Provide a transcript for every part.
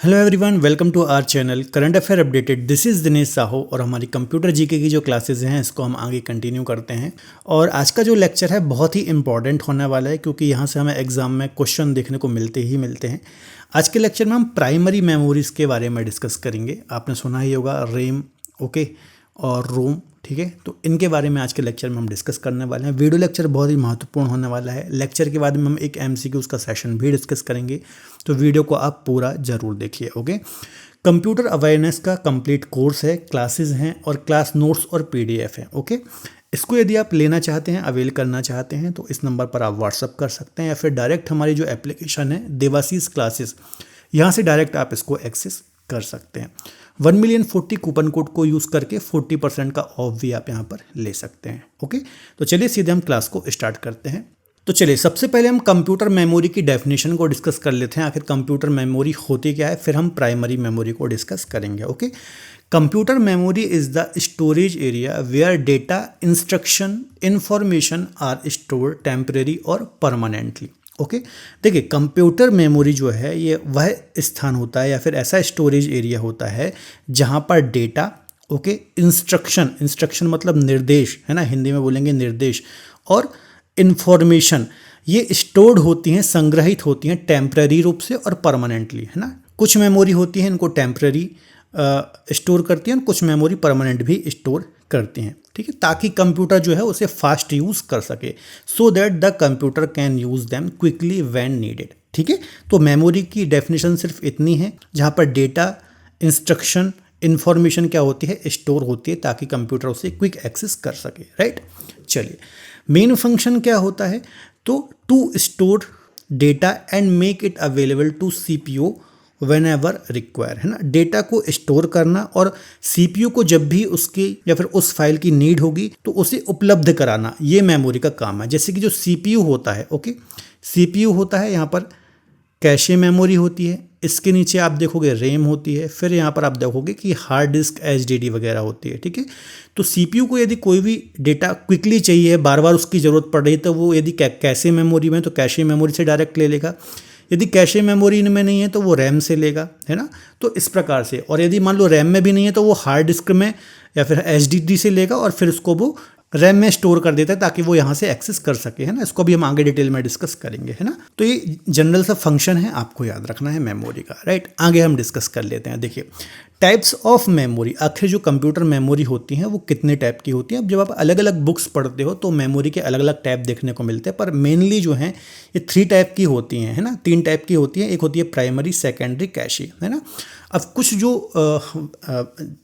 Hello everyone, welcome to our channel current affair updated. This is Dinesh Sahu और हमारी computer GK की जो classes हैं इसको हम आगे कंटिन्यू करते हैं। और आज का जो लेक्चर है बहुत ही इंपॉर्टेंट होने वाला है क्योंकि यहाँ से हमें एग्जाम में क्वेश्चन देखने को मिलते हैं। आज के लेक्चर में हम प्राइमरी मेमोरीज़ के बारे में डिस्कस करेंगे। आपने सुना ही होगा रैम, ओके, और रोम, ठीक है। तो इनके बारे में आज के लेक्चर में हम डिस्कस करने वाले हैं। वीडियो लेक्चर बहुत ही महत्वपूर्ण होने वाला है। लेक्चर के बाद में हम एक एमसीक्यूज़ का सेशन भी डिस्कस करेंगे, तो वीडियो को आप पूरा ज़रूर देखिए, ओके। कंप्यूटर अवेयरनेस का कंप्लीट कोर्स है, क्लासेस हैं और क्लास नोट्स और पीडीएफ है, ओके। इसको यदि आप लेना चाहते हैं, अवेल करना चाहते हैं तो इस नंबर पर आप व्हाट्सअप कर सकते हैं या फिर डायरेक्ट हमारी जो एप्लीकेशन है देवाशीष क्लासेस, यहाँ से डायरेक्ट आप इसको एक्सेस कर सकते हैं। 1,040,000 कूपन कोड को यूज़ करके 40% का ऑफ भी आप यहाँ पर ले सकते हैं, ओके। तो चलिए सीधे हम क्लास को स्टार्ट करते हैं। तो चलिए सबसे पहले हम कंप्यूटर मेमोरी की डेफिनेशन को डिस्कस कर लेते हैं। आखिर कंप्यूटर मेमोरी होती क्या है, फिर हम प्राइमरी मेमोरी को डिस्कस करेंगे, okay. Computer memory is the storage area where data, instruction, information are store temporary और परमानेंटली, ओके। देखिए कंप्यूटर मेमोरी जो है ये वह स्थान होता है या फिर ऐसा स्टोरेज एरिया होता है जहाँ पर डेटा, ओके, इंस्ट्रक्शन मतलब निर्देश है ना, हिंदी में बोलेंगे निर्देश, और इन्फॉर्मेशन ये स्टोर्ड होती हैं, संग्रहित होती हैं टेम्पररी रूप से और परमानेंटली, है ना। कुछ मेमोरी होती है इनको टेम्पररी स्टोर करती हैं और कुछ मेमोरी परमानेंट भी स्टोर करती हैं, ठीक है, ताकि कंप्यूटर जो है उसे फास्ट यूज़ कर सके, so that the computer can use them quickly when needed, ठीक है। तो मेमोरी की डेफिनेशन सिर्फ इतनी है जहाँ पर डेटा, इंस्ट्रक्शन, इन्फॉर्मेशन क्या होती है, स्टोर होती है ताकि कंप्यूटर उसे क्विक एक्सेस कर सके, राइट। चलिए मेन फंक्शन क्या होता है, तो to store data and make it available to CPU whenever require, है ना। डेटा को स्टोर करना और सीपीयू को जब भी उसकी या फिर उस फाइल की नीड होगी तो उसे उपलब्ध कराना, ये मेमोरी का काम है। जैसे कि जो सीपीयू होता है, ओके, सीपीयू होता है, यहाँ पर कैशे मेमोरी होती है, इसके नीचे आप देखोगे रैम होती है, फिर यहाँ पर आप देखोगे कि हार्ड डिस्क, एचडीडी वगैरह होती है, ठीक है। तो सीपीयू को यदि कोई भी डेटा क्विकली चाहिए, बार बार उसकी ज़रूरत पड़ रही है, तो वो यदि कैशे मेमोरी में तो कैशे मेमोरी से डायरेक्ट ले लेगा। यदि कैशे मेमोरी इनमें नहीं है तो वो रैम से लेगा, है ना। तो इस प्रकार से, और यदि मान लो रैम में भी नहीं है तो वो हार्ड डिस्क में या फिर एचडीडी से लेगा और फिर उसको वो रैम में स्टोर कर देता है ताकि वो यहाँ से एक्सेस कर सके, है ना। इसको भी हम आगे डिटेल में डिस्कस करेंगे, है ना। तो ये जनरल सा फंक्शन है, आपको याद रखना है मेमोरी का, राइट। आगे हम डिस्कस कर लेते हैं। देखिए टाइप्स ऑफ मेमोरी, आखिर जो कंप्यूटर मेमोरी होती हैं वो कितने टाइप की होती हैं। अब जब आप अलग अलग बुक्स पढ़ते हो तो मेमोरी के अलग अलग टाइप देखने को मिलते हैं, पर मेनली जो हैं ये 3 टाइप की होती हैं, है ना। 3 टाइप की होती हैं। एक होती है प्राइमरी, सेकेंडरी, कैशे, है ना। अब कुछ जो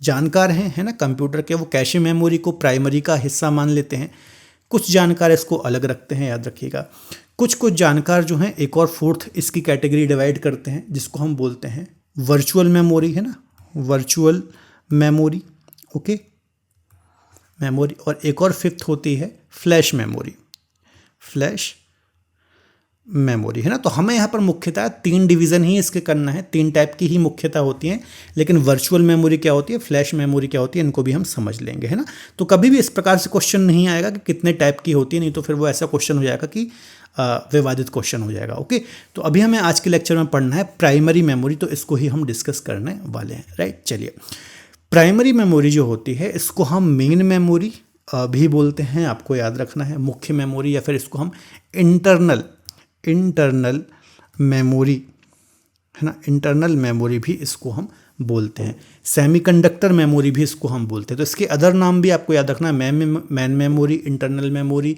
जानकार हैं, है ना, कंप्यूटर के, वो कैशे मेमोरी को प्राइमरी का हिस्सा मान लेते हैं। कुछ जानकार इसको अलग रखते हैं, याद रखिएगा। कुछ जानकार जो हैं एक और फोर्थ इसकी कैटेगरी डिवाइड करते हैं जिसको हम बोलते हैं वर्चुअल मेमोरी, है ना, वर्चुअल मेमोरी, ओके, मेमोरी। और एक और फिफ्थ होती है फ्लैश मेमोरी, फ्लैश मेमोरी, है ना। तो हमें यहाँ पर मुख्यतः 3 डिवीज़न ही इसके करना है, 3 टाइप की ही मुख्यतः होती हैं। लेकिन वर्चुअल मेमोरी क्या होती है, फ्लैश मेमोरी क्या होती है, इनको भी हम समझ लेंगे, है ना। तो कभी भी इस प्रकार से क्वेश्चन नहीं आएगा कि कितने टाइप की होती है, नहीं तो फिर वो ऐसा क्वेश्चन हो जाएगा कि विवादित क्वेश्चन हो जाएगा, ओके। तो अभी हमें आज के लेक्चर में पढ़ना है प्राइमरी मेमोरी, तो इसको ही हम डिस्कस करने वाले हैं, राइट। चलिए प्राइमरी मेमोरी जो होती है इसको हम मेन मेमोरी भी बोलते हैं, आपको याद रखना है, मुख्य मेमोरी, या फिर इसको हम इंटरनल मेमोरी, है ना, इंटरनल मेमोरी भी इसको हम बोलते हैं। सेमीकंडक्टर मेमोरी भी इसको हम बोलते हैं। तो इसके अदर नाम भी आपको याद रखना है, मैन मेमोरी, इंटरनल मेमोरी,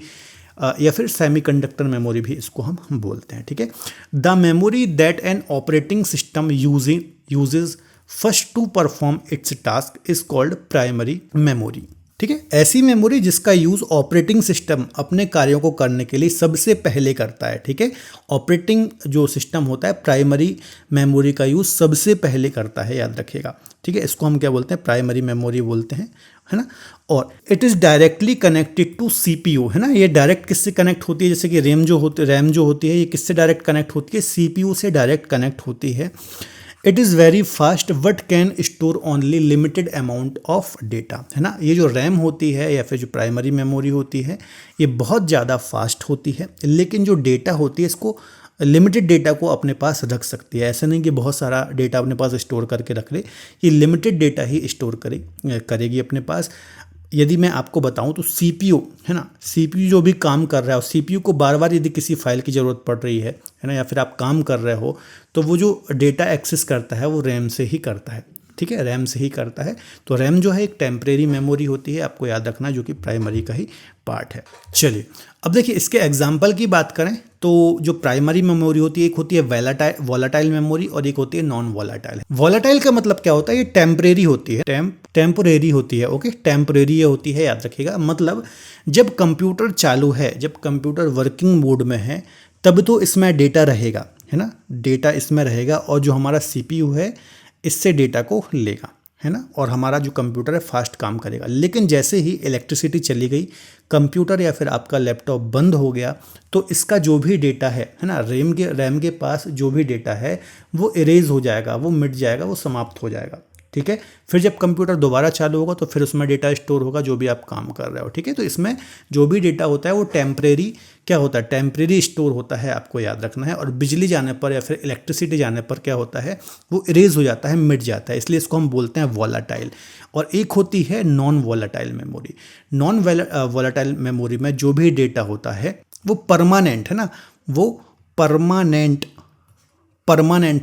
या फिर सेमीकंडक्टर मेमोरी भी इसको हम बोलते हैं, ठीक है। The memory that an operating system uses first to perform its task is called primary memory, ठीक है। ऐसी मेमोरी जिसका यूज़ ऑपरेटिंग सिस्टम अपने कार्यों को करने के लिए सबसे पहले करता है, ठीक है। ऑपरेटिंग जो सिस्टम होता है प्राइमरी मेमोरी का यूज़ सबसे पहले करता है, याद रखिएगा, ठीक है। इसको हम क्या बोलते हैं, प्राइमरी मेमोरी बोलते हैं, है ना। और it is directly connected to CPU, है ना। ये डायरेक्ट किससे कनेक्ट होती है, जैसे कि रैम जो होती है ये किससे डायरेक्ट कनेक्ट होती है, सीपीयू से डायरेक्ट कनेक्ट होती है। It is very fast but can store only limited amount of data, है ना। ये जो रैम होती है या फिर जो प्राइमरी मेमोरी होती है ये बहुत ज़्यादा फास्ट होती है, लेकिन जो डेटा होती है इसको लिमिटेड डेटा को अपने पास रख सकती है। ऐसा नहीं कि बहुत सारा डेटा अपने पास स्टोर करके रख ले, ये लिमिटेड डेटा ही स्टोर करेगी अपने पास। यदि मैं आपको बताऊं तो सीपीयू है ना, सीपीयू जो भी काम कर रहा है, और सीपीयू को बार बार यदि किसी फाइल की ज़रूरत पड़ रही है ना, या फिर आप काम कर रहे हो, तो वो जो डेटा एक्सेस करता है वो रैम से ही करता है। ठीक है, रैम से ही करता है। तो रैम जो है एक टेम्परेरी मेमोरी होती है, आपको याद रखना, जो कि प्राइमरी का ही पार्ट है। चलिए अब देखिए इसके एग्जाम्पल की बात करें तो जो प्राइमरी मेमोरी होती है, एक होती है वॉलेटाइल मेमोरी और एक होती है नॉन वॉलेटाइल। वॉलेटाइल का मतलब क्या होता है, ये टेम्परेरी होती है, टेम्परेरी होती है। ओके, टेम्परेरी होती है, याद रखिएगा। मतलब जब कंप्यूटर चालू है, जब कंप्यूटर वर्किंग मोड में है, तब तो इसमें डेटा रहेगा, है ना, डेटा इसमें रहेगा, और जो हमारा सीपीयू है इससे डेटा को लेगा, है ना, और हमारा जो कंप्यूटर है फास्ट काम करेगा। लेकिन जैसे ही इलेक्ट्रिसिटी चली गई, कंप्यूटर या फिर आपका लैपटॉप बंद हो गया, तो इसका जो भी डेटा है ना, रैम के पास जो भी डेटा है वो इरेज हो जाएगा, वो मिट जाएगा, वो समाप्त हो जाएगा। ठीक है, फिर जब कंप्यूटर दोबारा चालू होगा तो फिर उसमें डेटा स्टोर होगा जो भी आप काम कर रहे हो। ठीक है, तो इसमें जो भी डेटा होता है वो टेम्परेरी क्या होता है, टेम्परेरी स्टोर होता है, आपको याद रखना है। और बिजली जाने पर या फिर इलेक्ट्रिसिटी जाने पर क्या होता है, वो इरेज हो जाता है, मिट जाता है, इसलिए इसको हम बोलते हैं वॉलेटाइल। और एक होती है non volatile memory. Non volatile memory में जो भी डेटा होता है वो परमानेंट है ना, वो परमानेंट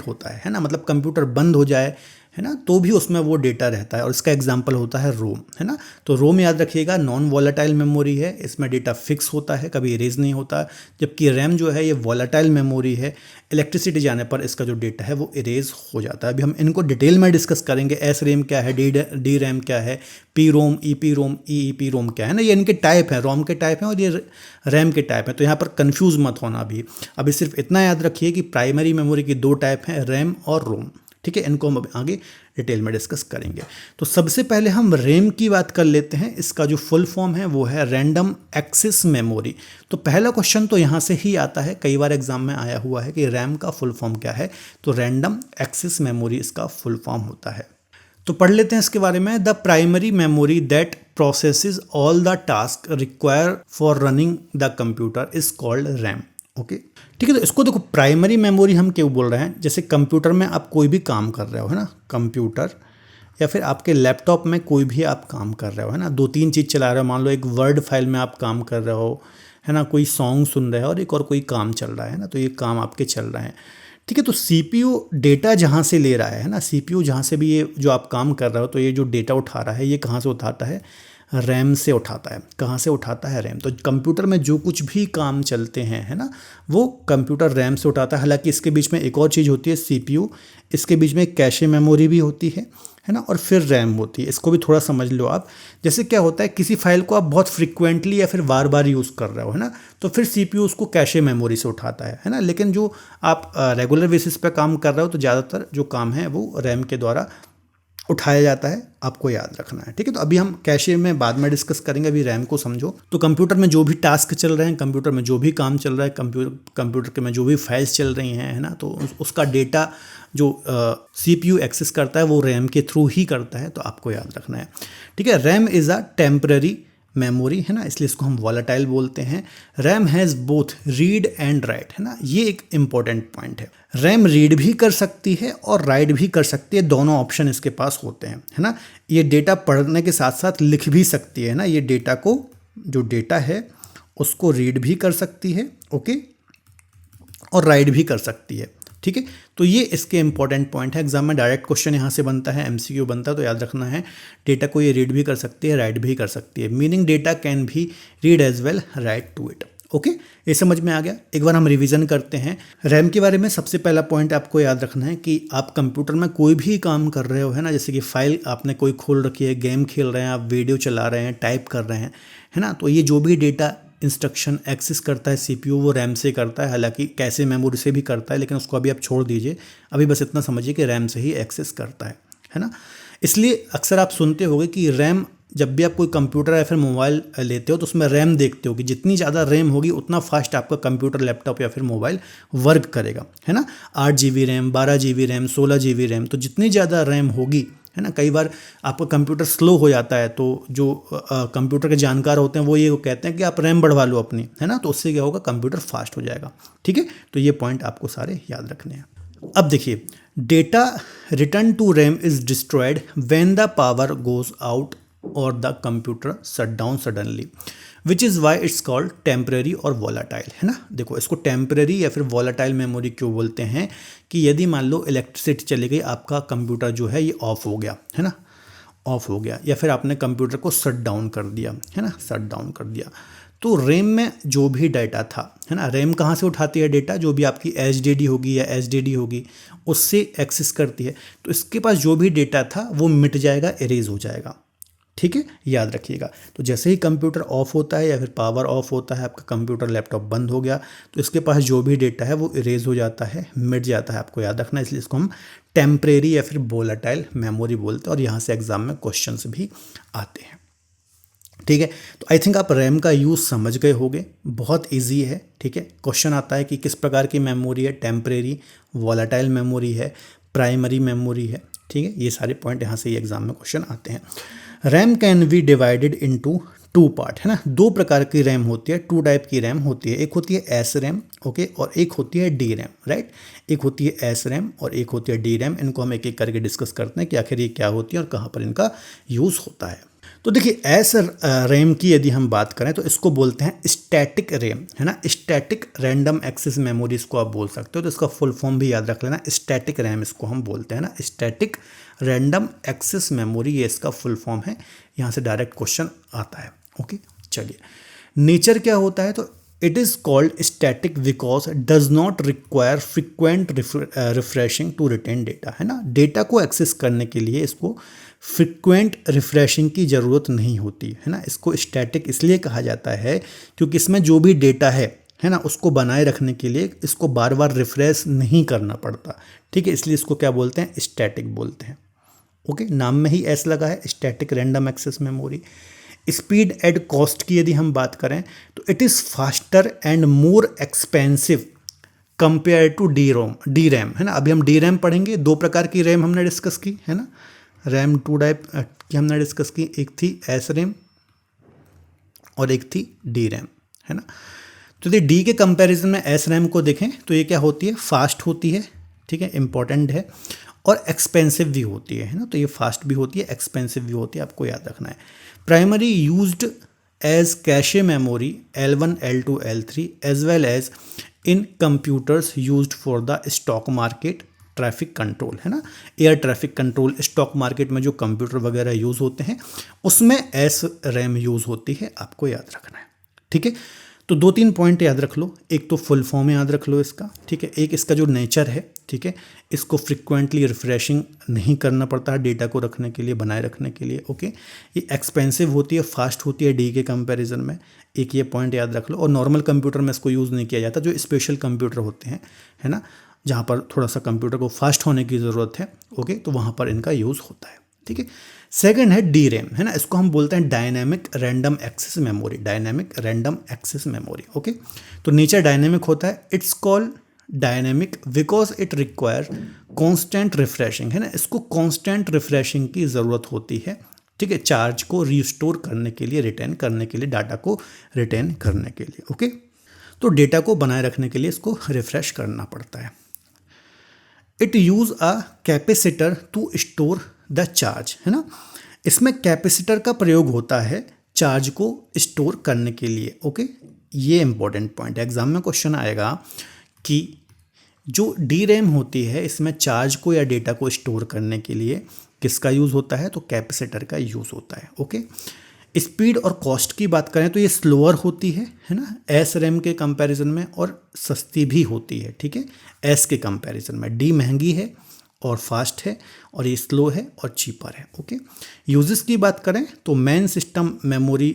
होता है ना, मतलब कंप्यूटर बंद हो जाए, है ना, तो भी उसमें वो डेटा रहता है। और इसका एग्जांपल होता है रोम, है ना। तो रोम याद रखिएगा नॉन वॉलेटाइल मेमोरी है, इसमें डेटा फिक्स होता है, कभी इरेज नहीं होता। जबकि रैम जो है ये वॉलेटाइल मेमोरी है, इलेक्ट्रिसिटी जाने पर इसका जो डेटा है वो इरेज हो जाता है। अभी हम इनको डिटेल में डिस्कस करेंगे, एस रैम क्या है, डी रैम क्या है, P ROM, E P ROM, E P ROM क्या है ना, ये इनके टाइप हैं, रोम के टाइप हैं और ये रैम के टाइप हैं। तो यहाँ पर कंफ्यूज मत होना। अभी सिर्फ इतना याद रखिए कि प्राइमरी मेमोरी की दो टाइप हैं, रैम और रोम। ठीक है, इनको हम आगे डिटेल में डिस्कस करेंगे। तो सबसे पहले हम रैम की बात कर लेते हैं। इसका जो फुल फॉर्म है वो है रैंडम एक्सेस मेमोरी। तो पहला क्वेश्चन तो यहाँ से ही आता है, कई बार एग्जाम में आया हुआ है कि रैम का फुल फॉर्म क्या है। तो रैंडम एक्सेस मेमोरी इसका फुल फॉर्म होता है। तो पढ़ लेते हैं इसके बारे में। The primary memory that processes all the task require for running the computer is called RAM. Okay, ठीक है। तो इसको देखो, प्राइमरी मेमोरी हम क्यों बोल रहे हैं, जैसे कंप्यूटर में आप कोई भी काम कर रहे हो, है ना, कंप्यूटर या फिर आपके लैपटॉप में कोई भी आप काम कर रहे हो, है ना, दो तीन चीज़ चला रहे हो। मान लो एक वर्ड फाइल में आप काम कर रहे हो, है ना, कोई सॉन्ग सुन रहे हो और एक और कोई काम चल रहा है ना, तो ये काम आपके चल रहे हैं। ठीक है, तो सीपीयू डेटा जहाँ से ले रहा है ना, सीपीयू जहाँ से भी ये जो आप काम कर रहे हो, तो ये जो डेटा उठा रहा है ये कहाँ से उठाता है, रैम से उठाता है। कहाँ से उठाता है, रैम। तो कंप्यूटर में जो कुछ भी काम चलते हैं, है ना, वो कंप्यूटर रैम से उठाता है। हालांकि इसके बीच में एक और चीज़ होती है, सीपीयू, इसके बीच में कैशे मेमोरी भी होती है ना, और फिर रैम होती है। इसको भी थोड़ा समझ लो आप। जैसे क्या होता है, किसी फाइल को आप बहुत फ्रिक्वेंटली या फिर बार बार यूज़ कर रहे हो, है ना, तो फिर सीपीयू उसको कैशे मेमोरी से उठाता है ना। लेकिन जो आप रेगुलर बेसिस पे काम कर रहे हो, तो ज़्यादातर जो काम है वो रैम के द्वारा उठाया जाता है, आपको याद रखना है। ठीक है, तो अभी हम कैशे में बाद में डिस्कस करेंगे, अभी रैम को समझो। तो कंप्यूटर में जो भी टास्क चल रहे हैं, कंप्यूटर में जो भी काम चल रहा है, कंप्यूटर के में जो भी फाइल्स चल रही हैं, है ना, तो उसका डेटा जो सीपीयू एक्सेस करता है वो रैम के थ्रू ही करता है, तो आपको याद रखना है। ठीक है, RAM is a temporary memory, है ना, इसलिए इसको हम वॉलेटाइल बोलते हैं। RAM has both read and right, है ना, ये एक इंपॉर्टेंट पॉइंट है। रैम रीड भी कर सकती है और राइट भी कर सकती है, दोनों ऑप्शन इसके पास होते हैं, है ना। ये डेटा पढ़ने के साथ साथ लिख भी सकती है ना, ये डेटा को, जो डेटा है उसको रीड भी कर सकती है, ओके, और राइट भी कर सकती है। ठीक है, तो ये इसके इंपॉर्टेंट पॉइंट है। एग्जाम में डायरेक्ट क्वेश्चन यहाँ से बनता है, एमसीक्यू बनता है, तो याद रखना है डेटा को ये रीड भी कर सकती है, राइट भी कर सकती है। मीनिंग डेटा कैन भी read as well write to it. Okay, ये समझ में आ गया। एक बार हम रिवीजन करते हैं रैम के बारे में। सबसे पहला पॉइंट आपको याद रखना है कि आप कंप्यूटर में कोई भी काम कर रहे हो, है ना, जैसे कि फाइल आपने कोई खोल रखी है, गेम खेल रहे हैं आप, वीडियो चला रहे हैं, टाइप कर रहे हैं, है ना, तो ये जो भी डेटा इंस्ट्रक्शन एक्सेस करता है सीपीयू, वो रैम से करता है। हालांकि कैसे मेमोरी से भी करता है, लेकिन उसको अभी आप छोड़ दीजिए, अभी बस इतना समझिए कि रैम से ही एक्सेस करता है ना। इसलिए अक्सर आप सुनते होंगे कि रैम, जब भी आप कोई कंप्यूटर या फिर मोबाइल लेते हो तो उसमें रैम देखते हो कि जितनी ज़्यादा रैम होगी उतना फास्ट आपका कंप्यूटर, लैपटॉप या फिर मोबाइल वर्क करेगा, है ना। 8 GB RAM, 12 GB RAM, 16 GB RAM, तो जितनी ज़्यादा रैम होगी, है ना। कई बार आपका कंप्यूटर स्लो हो जाता है तो जो कंप्यूटर के जानकार होते हैं वो ये कहते हैं कि आप रैम बढ़वा लो अपनी, है ना, तो उससे क्या होगा, कंप्यूटर फास्ट हो जाएगा। ठीक है, तो ये पॉइंट आपको सारे याद रखने हैं। अब देखिए, data written to RAM is destroyed when the power goes out और the computer shut down suddenly, which is why it's called temporary और वॉलाटाइल, है ना। देखो, इसको टेम्परेरी या फिर वॉलाटाइल मेमोरी क्यों बोलते हैं कि यदि मान लो इलेक्ट्रिसिटी चली गई, आपका कंप्यूटर जो है ये ऑफ हो गया, है ना, ऑफ हो गया, या फिर आपने कंप्यूटर को शट डाउन कर दिया, है ना, शट डाउन कर दिया, तो रैम में जो भी डाटा था, है ना, रैम कहाँ से उठाती है डेटा, जो भी आपकी HDD होगी या SDD होगी उससे एक्सेस करती है, तो इसके पास जो भी डेटा था वो मिट जाएगा, इरेज हो जाएगा। ठीक है, याद रखिएगा। तो जैसे ही कंप्यूटर ऑफ होता है या फिर पावर ऑफ होता है, आपका कंप्यूटर लैपटॉप बंद हो गया, तो इसके पास जो भी डेटा है वो इरेज हो जाता है, मिट जाता है, आपको याद रखना है। इसलिए इसको हम टेम्परेरी या फिर वोलेटाइल मेमोरी बोलते हैं और यहाँ से एग्जाम में क्वेश्चंस भी आते हैं। ठीक है, तो आई थिंक आप रैम का यूज़ समझ गए होंगे, बहुत इजी है। ठीक है, क्वेश्चन आता है कि किस प्रकार की मेमोरी है, टेम्परेरी, वॉलेटाइल मेमोरी है, प्राइमरी मेमोरी है। ठीक है, ये सारे पॉइंट यहाँ से एग्जाम में क्वेश्चन आते हैं। RAM can be divided into 2 part, है ना, 2 प्रकार की रैम होती है, 2 टाइप की रैम होती है। एक होती है एस रैम, ओके, और एक होती है डी रैम, राइट। एक होती है एस रैम और एक होती है डी रैम। इनको हम एक एक करके डिस्कस करते हैं कि आखिर ये क्या होती है और कहाँ पर इनका यूज़ होता है। तो देखिए, एस रैम की यदि हम बात करें तो इसको बोलते हैं स्टैटिक रैम, है ना, स्टैटिक रैंडम एक्सेस मेमोरी इसको आप बोल सकते हो। तो इसका फुल फॉर्म भी याद रख लेना, स्टैटिक रैम इसको हम बोलते हैं ना, स्टैटिक रैंडम एक्सेस मेमोरी, ये इसका फुल फॉर्म है। यहाँ से डायरेक्ट क्वेश्चन आता है। ओके, चलिए, नेचर क्या होता है, तो it is called static because does not require frequent refreshing to retain data, है ना। डेटा को एक्सेस करने के लिए इसको फ्रिक्वेंट रिफ्रेशिंग की ज़रूरत नहीं होती, है ना। इसको स्टैटिक इसलिए कहा जाता है क्योंकि इसमें जो भी डेटा है ना, उसको बनाए रखने के लिए इसको बार बार रिफ्रेश नहीं करना पड़ता। ठीक है, इसलिए इसको क्या बोलते हैं, स्टैटिक बोलते हैं। ओके, नाम में ही एस लगा है, static random access memory. Speed and cost की यदि हम बात करें तो it is faster and more expensive compare to the RAM, है ना। अभी हम डी रैम पढ़ेंगे, 2 प्रकार की रैम हमने डिस्कस की, है ना, रैम 2 टाइप की हमने डिस्कस की, एक थी एस रैम और एक थी डी रैम, है ना। तो यदि डी के कंपैरिजन में एस रैम को देखें तो ये क्या होती है, फास्ट होती है, ठीक है, इंपॉर्टेंट है, और एक्सपेंसिव भी होती है ना। तो ये फास्ट भी होती है, एक्सपेंसिव भी होती है, आपको याद रखना है। Primary used as cache memory L1, L2, L3 as well as in computers used for the stock market traffic control, है ना। Air traffic control, stock market में जो कंप्यूटर वगैरह यूज़ होते हैं उसमें एस रैम यूज़ होती है, आपको याद रखना है। ठीक है, तो 2-3 पॉइंट याद रख लो। एक तो फुल फॉर्म याद रख लो इसका, ठीक है। एक इसका जो नेचर है, ठीक है, इसको फ्रिक्वेंटली रिफ्रेशिंग नहीं करना पड़ता है डेटा को रखने के लिए, बनाए रखने के लिए। ओके, ये एक्सपेंसिव होती है, फास्ट होती है डी के कंपैरिजन में, एक ये पॉइंट याद रख लो। और नॉर्मल कंप्यूटर में इसको यूज़ नहीं किया जाता, जो स्पेशल कंप्यूटर होते हैं, है ना, जहाँ पर थोड़ा सा कंप्यूटर को फास्ट होने की ज़रूरत है, ओके, तो वहाँ पर इनका यूज़ होता है। ठीक है, सेकंड है डी रैम, है ना, इसको हम बोलते हैं dynamic random access memory, dynamic random access memory. Okay, तो नेचर डायनेमिक होता है, it's called dynamic because it require constant refreshing, है ना, इसको कांस्टेंट रिफ्रेशिंग की ज़रूरत होती है। ठीक है, चार्ज को रिस्टोर करने के लिए, रिटेन करने के लिए, डाटा को रिटेन करने के लिए। ओके, तो डेटा को बनाए रखने के लिए इसको रिफ्रेश करना पड़ता है। It use a capacitor to store the charge, है ना, इसमें कैपेसिटर का प्रयोग होता है चार्ज को स्टोर करने के लिए। ओके, ये इंपॉर्टेंट पॉइंट है, एग्जाम में क्वेश्चन आएगा कि जो डी रैम होती है इसमें चार्ज को या डेटा को स्टोर करने के लिए किसका यूज़ होता है, तो कैपेसिटर का यूज़ होता है। ओके, स्पीड और कॉस्ट की बात करें तो ये स्लोअर होती है ना, एस रैम के कंपैरिजन में, और सस्ती भी होती है। ठीक है, एस के कंपैरिजन में डी महंगी है और फास्ट है, और ये स्लो है और चीपर है। ओके, यूजेस की बात करें तो मेन सिस्टम मेमोरी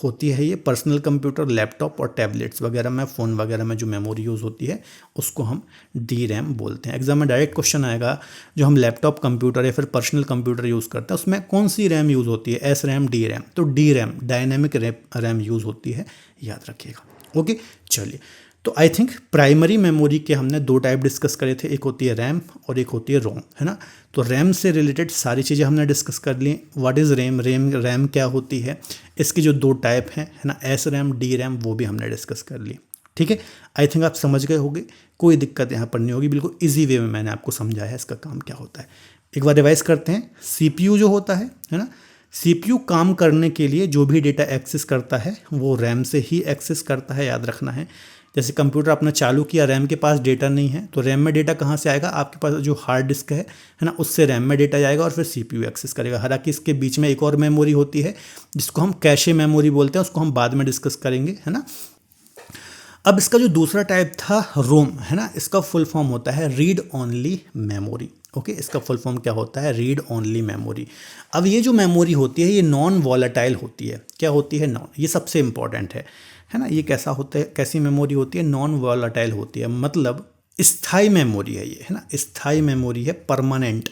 होती है ये, पर्सनल कंप्यूटर, लैपटॉप और टैबलेट्स वगैरह में, फ़ोन वगैरह में जो मेमोरी यूज़ होती है उसको हम डी रैम बोलते हैं। एग्जाम में डायरेक्ट क्वेश्चन आएगा, जो हम लैपटॉप कंप्यूटर या फिर पर्सनल कंप्यूटर यूज़ करते हैं उसमें कौन सी रैम यूज़ होती है, एस रैम, डी रैम, तो D RAM dynamic RAM use होती है, याद रखिएगा। ओके, चलिए, तो आई थिंक प्राइमरी मेमोरी के हमने दो टाइप डिस्कस करे थे, एक होती है रैम और एक होती है रोम, है ना। तो रैम से रिलेटेड सारी चीज़ें हमने डिस्कस कर ली। व्हाट इज़ रैम क्या होती है, इसकी जो दो टाइप हैं, है ना, एस रैम, डी रैम, वो भी हमने डिस्कस कर ली। ठीक है, आई थिंक आप समझ गए होंगे, कोई दिक्कत यहाँ पर नहीं होगी, बिल्कुल ईजी वे में मैंने आपको समझाया है इसका काम क्या होता है। एक बार रिवाइज करते हैं। सीपीयू जो होता है ना, सीपीयू काम करने के लिए जो भी डेटा एक्सेस करता है वो रैम से ही एक्सेस करता है, याद रखना है। जैसे कंप्यूटर आपने चालू किया, रैम के पास डेटा नहीं है, तो रैम में डेटा कहाँ से आएगा, आपके पास जो हार्ड डिस्क है ना, उससे रैम में डेटा जाएगा और फिर सीपीयू एक्सेस करेगा। हालांकि इसके बीच में एक और मेमोरी होती है जिसको हम कैशे मेमोरी बोलते हैं, उसको हम बाद में डिस्कस करेंगे, है ना। अब इसका जो दूसरा टाइप था रोम, है ना, इसका फुल फॉर्म होता है रीड ओनली मेमोरी। ओके, इसका फुल फॉर्म क्या होता है, रीड ओनली मेमोरी। अब ये जो मेमोरी होती है ये नॉन वॉलेटाइल होती है। क्या होती है, नॉन, ये सबसे इंपॉर्टेंट है ना। ये कैसा होता है, कैसी मेमोरी होती है, नॉन वॉलेटाइल होती है, मतलब स्थाई मेमोरी है ये, है ना, स्थाई मेमोरी है, परमानेंट।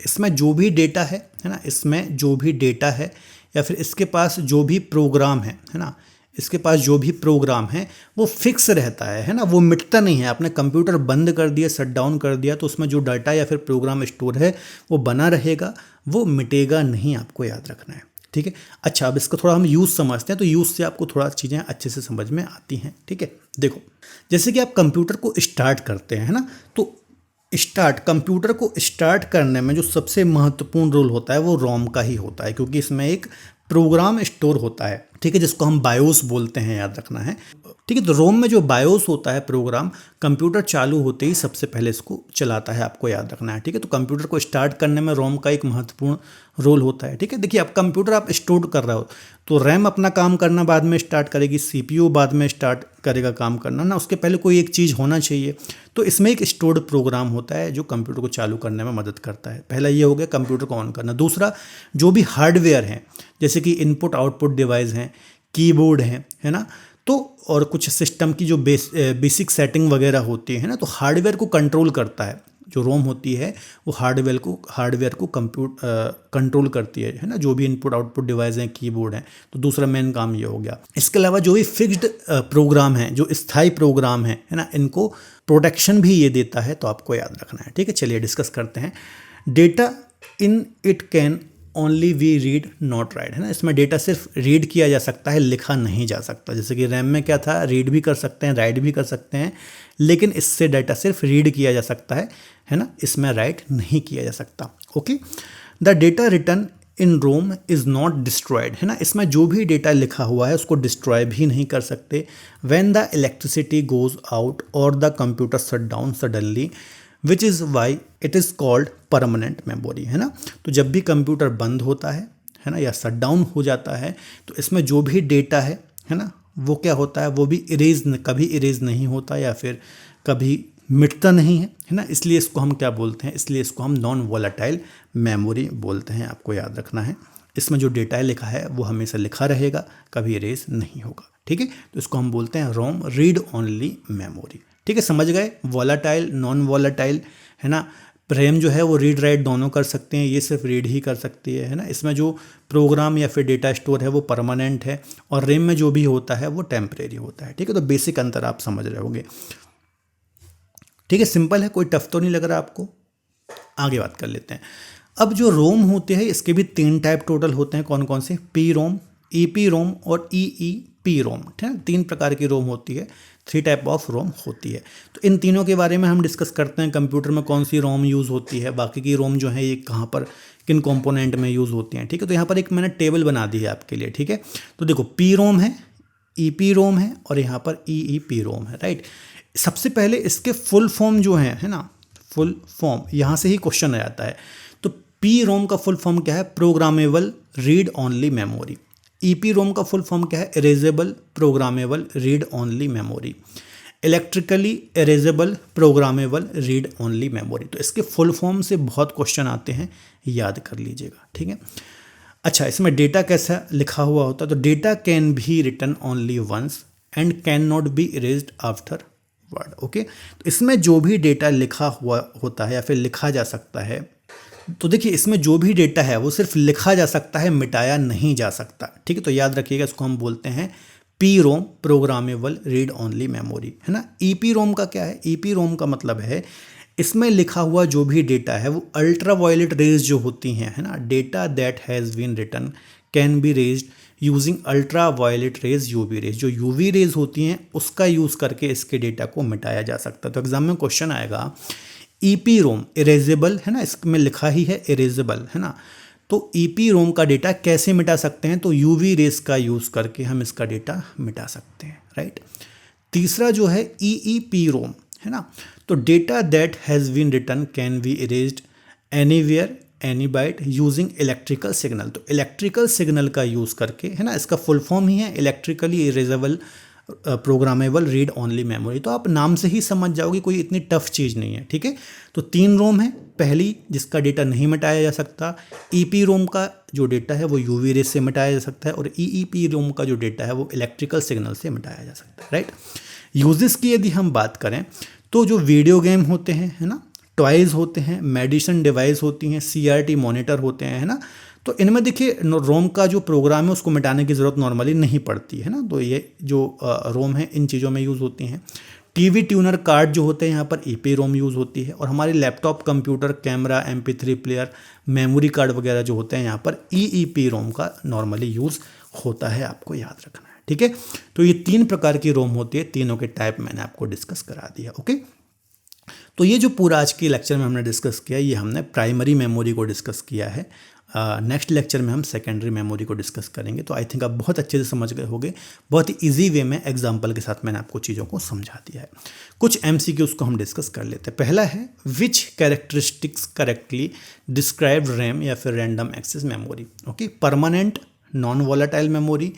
इसमें जो भी डेटा है ना, इसमें जो भी डेटा है या फिर इसके पास जो भी प्रोग्राम है ना, इसके पास जो भी प्रोग्राम है वो फिक्स रहता है ना, वो मिटता नहीं है। आपने कंप्यूटर बंद कर दिया, शट डाउन कर दिया, तो उसमें जो डाटा या फिर प्रोग्राम स्टोर है वो बना रहेगा, वो मिटेगा नहीं, आपको याद रखना है। ठीक है, अच्छा, अब इसका थोड़ा हम यूज़ समझते हैं, तो यूज़ से आपको थोड़ा चीज़ें अच्छे से समझ में आती हैं। ठीक है, देखो, जैसे कि आप कंप्यूटर को स्टार्ट करते हैं, है ना, तो कंप्यूटर को स्टार्ट करने में जो सबसे महत्वपूर्ण रोल होता है वो रोम का ही होता है, क्योंकि इसमें एक प्रोग्राम स्टोर होता है, ठीक है, जिसको हम बायोस बोलते हैं, याद रखना है। ठीक है, तो रोम में जो बायोस होता है प्रोग्राम, कंप्यूटर चालू होते ही सबसे पहले इसको चलाता है, आपको याद रखना है। ठीक है, तो कंप्यूटर को स्टार्ट करने में रोम का एक महत्वपूर्ण रोल होता है। ठीक है, देखिए, अब कंप्यूटर आप स्टोर कर रहे हो तो रैम अपना काम करना बाद में स्टार्ट करेगी, सीपीयू बाद में स्टार्ट करेगा काम करना ना, उसके पहले कोई एक चीज़ होना चाहिए। तो इसमें एक स्टोर्ड प्रोग्राम होता है जो कंप्यूटर को चालू करने में मदद करता है। पहला ये हो गया कंप्यूटर को ऑन करना। दूसरा, जो भी हार्डवेयर हैं, जैसे कि इनपुट आउटपुट डिवाइस हैं, कीबोर्ड हैं, है ना, तो और कुछ सिस्टम की जो बेसिक सेटिंग वगैरह होती है ना, तो हार्डवेयर को कंट्रोल करता है। जो रोम होती है वो हार्डवेयर को कंट्रोल करती है ना, जो भी इनपुट आउटपुट डिवाइस हैं, कीबोर्ड हैं। तो दूसरा मेन काम ये हो गया। इसके अलावा जो भी फिक्स्ड प्रोग्राम हैं, जो स्थायी प्रोग्राम है ना, इनको प्रोटेक्शन भी ये देता है, तो आपको याद रखना है। ठीक है, चलिए डिस्कस करते हैं। Data in it can only we read not write, है ना, इसमें डेटा सिर्फ रीड किया जा सकता है, लिखा नहीं जा सकता। जैसे कि रैम में क्या था, रीड भी कर सकते हैं, राइट भी कर सकते हैं, लेकिन इससे डाटा सिर्फ रीड किया जा सकता है ना, इसमें राइट नहीं किया जा सकता। Okay, the data written in ROM is not destroyed, है ना, इसमें जो भी डेटा लिखा हुआ है उसको डिस्ट्रॉय भी नहीं कर सकते। When the electricity goes out और the computer shut down suddenly, which is why it is called permanent memory, है ना। तो जब भी कंप्यूटर बंद होता है ना, या शट डाउन हो जाता है, तो इसमें जो भी डेटा है ना, वो क्या होता है, वो भी कभी इरेज नहीं होता या फिर कभी मिटता नहीं है ना। इसलिए इसको हम क्या बोलते हैं, इसलिए इसको हम नॉन वॉलेटाइल मेमोरी बोलते हैं, आपको याद रखना है। इसमें जो डेटा लिखा है वो हमेशा लिखा रहेगा, कभी इरेज नहीं होगा। ठीक है, तो इसको हम बोलते हैं रोम, रीड ओनली मेमोरी। ठीक है, समझ गए, वॉलेटाइल, नॉन वॉलेटाइल, है ना। रैम जो है वो रीड राइट दोनों कर सकते हैं, ये सिर्फ रीड ही कर सकती है ना। इसमें जो प्रोग्राम या फिर डेटा स्टोर है वो परमानेंट है, और रैम में जो भी होता है वो टेम्परेरी होता है। ठीक है, तो बेसिक अंतर आप समझ रहे होंगे। ठीक है, सिंपल है, कोई टफ तो नहीं लग रहा आपको। आगे बात कर लेते हैं। अब जो रोम होते हैं इसके भी 3 टाइप टोटल होते हैं। कौन कौन से, P ROM, E P ROM और ई ई पी रोम। ठीक है, 3 प्रकार की रोम होती है, 3 टाइप ऑफ रोम होती है। तो इन तीनों के बारे में हम डिस्कस करते हैं, कंप्यूटर में कौन सी रोम यूज़ होती है, बाकी की रोम जो है ये कहाँ पर किन कंपोनेंट में यूज़ होती हैं। ठीक है, तो यहाँ पर एक मैंने टेबल बना दी है आपके लिए। ठीक है, तो देखो, पी रोम है, ई पी रोम है और यहाँ पर ई ई पी रोम है, राइट। सबसे पहले इसके फुल फॉर्म जो है ना, फुल फॉर्म यहाँ से ही क्वेश्चन आ जाता है। तो पी रोम का फुल फॉर्म क्या है, programmable read only memory. EPROM का फुल फॉर्म क्या है, erasable programmable read only memory. Electrically erasable programmable read only memory. तो इसके फुल फॉर्म से बहुत क्वेश्चन आते हैं, याद कर लीजिएगा। ठीक है, अच्छा, इसमें डेटा कैसा लिखा हुआ होता है, तो data can be written only once and can not be erased afterward. Okay, तो इसमें जो भी डेटा लिखा हुआ होता है या फिर लिखा जा सकता है, तो देखिए, इसमें जो भी डेटा है वो सिर्फ लिखा जा सकता है, मिटाया नहीं जा सकता। ठीक है, तो याद रखिएगा, इसको हम बोलते हैं P ROM programmable read only memory, है ना। ई पी रोम का क्या है, ई पी रोम का मतलब है इसमें लिखा हुआ जो भी डेटा है वो अल्ट्रा वायलेट रेज जो होती हैं, है ना, data that has been written can be erased using ultra violet rays UV rays, जो यूवी रेज होती हैं उसका यूज़ करके इसके डेटा को मिटाया जा सकता है। तो एग्जाम में क्वेश्चन आएगा ई पी रोम इरेजेबल, है ना, इसमें लिखा ही है इरेजेबल, है ना, तो ई पी रोम का डेटा कैसे मिटा सकते हैं, तो यूवी रेज का यूज़ करके हम इसका डेटा मिटा सकते हैं, राइट। तीसरा जो है ई ई पी रोम, है ना, तो data that has been written can be erased anywhere any byte using electrical signal, तो इलेक्ट्रिकल सिग्नल का यूज़ करके, है ना, इसका फुल फॉर्म ही है electrically erasable programmable read only memory. तो आप नाम से ही समझ जाओगे कोई इतनी टफ चीज़ नहीं है, ठीक है। तो 3 रोम है, पहली जिसका डेटा नहीं मिटाया जा सकता, ई पी रोम का जो डेटा है वो यूवी रेज से मिटाया जा सकता है, और ई ई पी रोम का जो डेटा है वो इलेक्ट्रिकल सिग्नल से मिटाया जा सकता है, राइट। यूजेस की यदि हम बात करें तो जो वीडियो गेम होते हैं, है ना, टॉयज़ होते हैं, मेडिसिन डिवाइस होती हैं, CRT मॉनिटर होते हैं, है ना, तो इनमें देखिए रोम का जो प्रोग्राम है उसको मिटाने की ज़रूरत नॉर्मली नहीं पड़ती है ना, तो ये जो रोम है इन चीज़ों में यूज़ होती हैं। टीवी ट्यूनर कार्ड जो होते हैं यहाँ पर EP रोम यूज़ होती है, और हमारे laptop, computer, camera, MP3 player, memory card वगैरह जो होते हैं यहाँ पर EEP रोम का नॉर्मली यूज़ होता है, आपको याद रखना है, ठीक है। तो ये 3 प्रकार की रोम होती है, तीनों के टाइप मैंने आपको डिस्कस करा दिया, ओके। तो ये जो पूरा आज के लेक्चर में हमने डिस्कस किया, ये हमने प्राइमरी मेमोरी को डिस्कस किया है। नेक्स्ट लेक्चर में हम सेकेंडरी मेमोरी को डिस्कस करेंगे। तो आई थिंक आप बहुत अच्छे से समझ गए होंगे, बहुत ही ईजी वे में एग्जाम्पल के साथ मैंने आपको चीज़ों को समझा दिया है। कुछ MCQs को हम डिस्कस कर लेते हैं। पहला है which characteristics correctly describe RAM या फिर random access memory, okay. Permanent non volatile memory,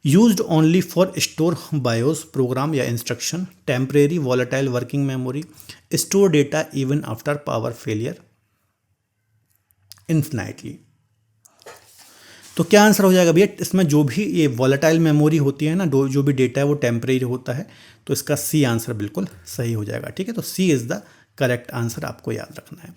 used only for store BIOS program या instruction, temporary volatile working memory, store data even after power failure infinitely. तो क्या answer हो जाएगा भैया, इसमें जो भी ये वॉलेटाइल मेमोरी होती है ना, जो भी डेटा है वो टेम्परेरी होता है, तो इसका C आंसर बिल्कुल सही हो जाएगा, ठीक है। तो C is the correct answer, आपको याद रखना है।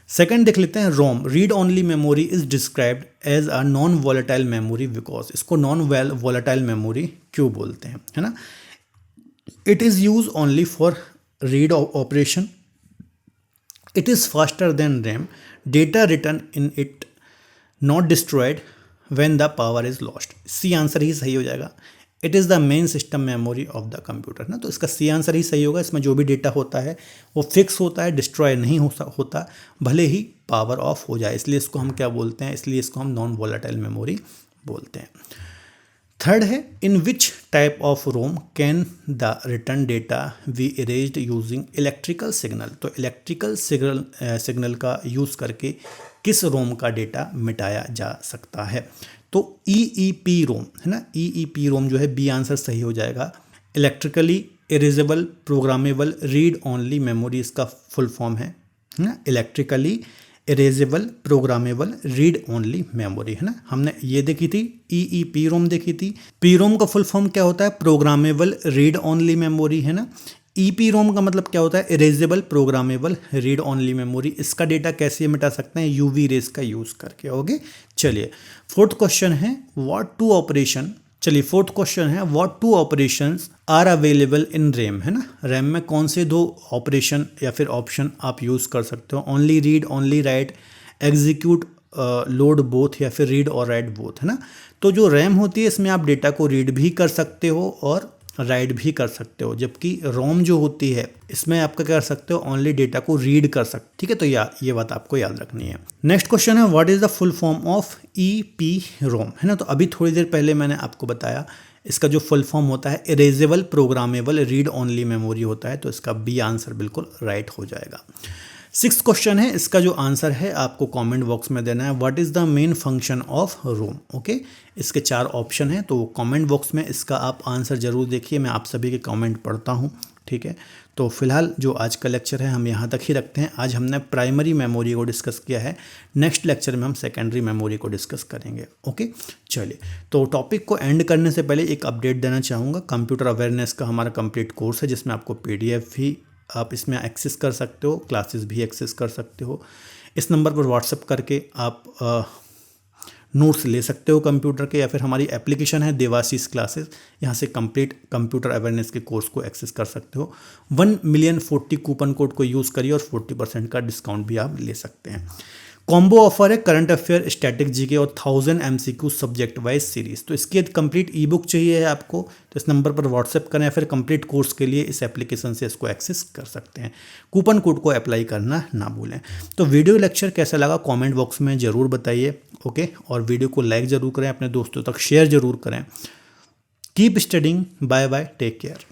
सेकंड देख लेते हैं, ROM read only memory is described as a non volatile memory because, इसको नॉन वॉलेटाइल मेमोरी क्यों बोलते हैं, है ना। It is use only for read operation, it is faster than RAM, data written in it not destroyed when the power is lost. C answer ही सही हो जाएगा। It is the main system memory of the computer ना, तो इसका C answer ही सही होगा। इसमें जो भी डेटा होता है वो फिक्स होता है, डिस्ट्रॉय नहीं होता भले ही पावर ऑफ हो जाए, इसलिए इसको हम क्या बोलते हैं, इसलिए इसको हम नॉन वॉलेटाइल मेमोरी बोलते हैं। थर्ड है in which type of ROM can the written data be erased using electrical signal, तो इलेक्ट्रिकल सिग्नल का यूज़ करके किस रोम का डेटा मिटाया जा सकता है, तो EEP रोम, है ना। EEP रोम जो है B आंसर सही हो जाएगा। Electrically erasable programmable read only memory इसका फुल फॉर्म है ना, electrically erasable programmable read only memory, है ना। हमने ये देखी थी EEP रोम देखी थी। P रोम का फुल फॉर्म क्या होता है, प्रोग्रामेबल रीड ओनली मेमोरी, है ना। EP रोम का मतलब क्या होता है, erasable programmable read only memory. इसका डेटा कैसे मिटा सकते हैं, UV रेज का यूज़ करके, ओके। चलिए फोर्थ क्वेश्चन है व्हाट टू ऑपरेशन, चलिए फोर्थ क्वेश्चन है what two operations are available in RAM, है ना। रैम में कौन से 2 ऑपरेशन या फिर ऑप्शन आप यूज़ कर सकते हो, only read only right, execute load both या फिर रीड और राइट बोथ, है ना। तो जो रैम होती है इसमें आप डेटा को रीड भी कर सकते हो और राइट भी कर सकते हो, जबकि रोम जो होती है इसमें आप क्या कर सकते हो, ओनली डेटा को रीड कर सकते, ठीक है। तो ये बात आपको याद रखनी है। नेक्स्ट क्वेश्चन है what is the full form of EP रोम, है ना। तो अभी थोड़ी देर पहले मैंने आपको बताया इसका जो फुल फॉर्म होता है erasable programmable read only memory होता है, तो इसका B आंसर बिल्कुल राइट हो जाएगा। 6th क्वेश्चन है, इसका जो आंसर है आपको कमेंट बॉक्स में देना है, what is the main function of ROM, okay. इसके 4 ऑप्शन हैं, तो कमेंट बॉक्स में इसका आप आंसर ज़रूर देखिए, मैं आप सभी के कमेंट पढ़ता हूँ, ठीक है। तो फिलहाल जो आज का लेक्चर है हम यहाँ तक ही रखते हैं। आज हमने प्राइमरी मेमोरी को डिस्कस किया है, नेक्स्ट लेक्चर में हम सेकेंडरी मेमोरी को डिस्कस करेंगे, ओके। चलिए, तो टॉपिक को एंड करने से पहले एक अपडेट देना चाहूँगा। कंप्यूटर अवेयरनेस का हमारा कंप्लीट कोर्स है जिसमें आपको PDF भी आप इसमें एक्सेस कर सकते हो, क्लासेस भी एक्सेस कर सकते हो। इस नंबर पर व्हाट्सएप करके आप नोट्स ले सकते हो कंप्यूटर के, या फिर हमारी एप्लीकेशन है देवाशीष क्लासेस, यहाँ से कंप्लीट कंप्यूटर अवेयरनेस के कोर्स को एक्सेस कर सकते हो। 1,040,000 कूपन कोड को यूज़ करिए और 40% का डिस्काउंट भी आप ले सकते हैं। कॉम्बो ऑफर है करंट अफेयर, स्टैटिक जीके और 1000 MCQ सब्जेक्ट वाइज सीरीज। तो इसकी कंप्लीट ई बुक चाहिए है आपको तो इस नंबर पर व्हाट्सएप करें, या फिर कंप्लीट कोर्स के लिए इस एप्लीकेशन से इसको एक्सेस कर सकते हैं। कूपन कोड को अप्लाई करना ना भूलें। तो वीडियो लेक्चर कैसा लगा कमेंट बॉक्स में ज़रूर बताइए, ओके। और वीडियो को लाइक ज़रूर करें, अपने दोस्तों तक शेयर ज़रूर करें। Keep studying, bye bye, take care.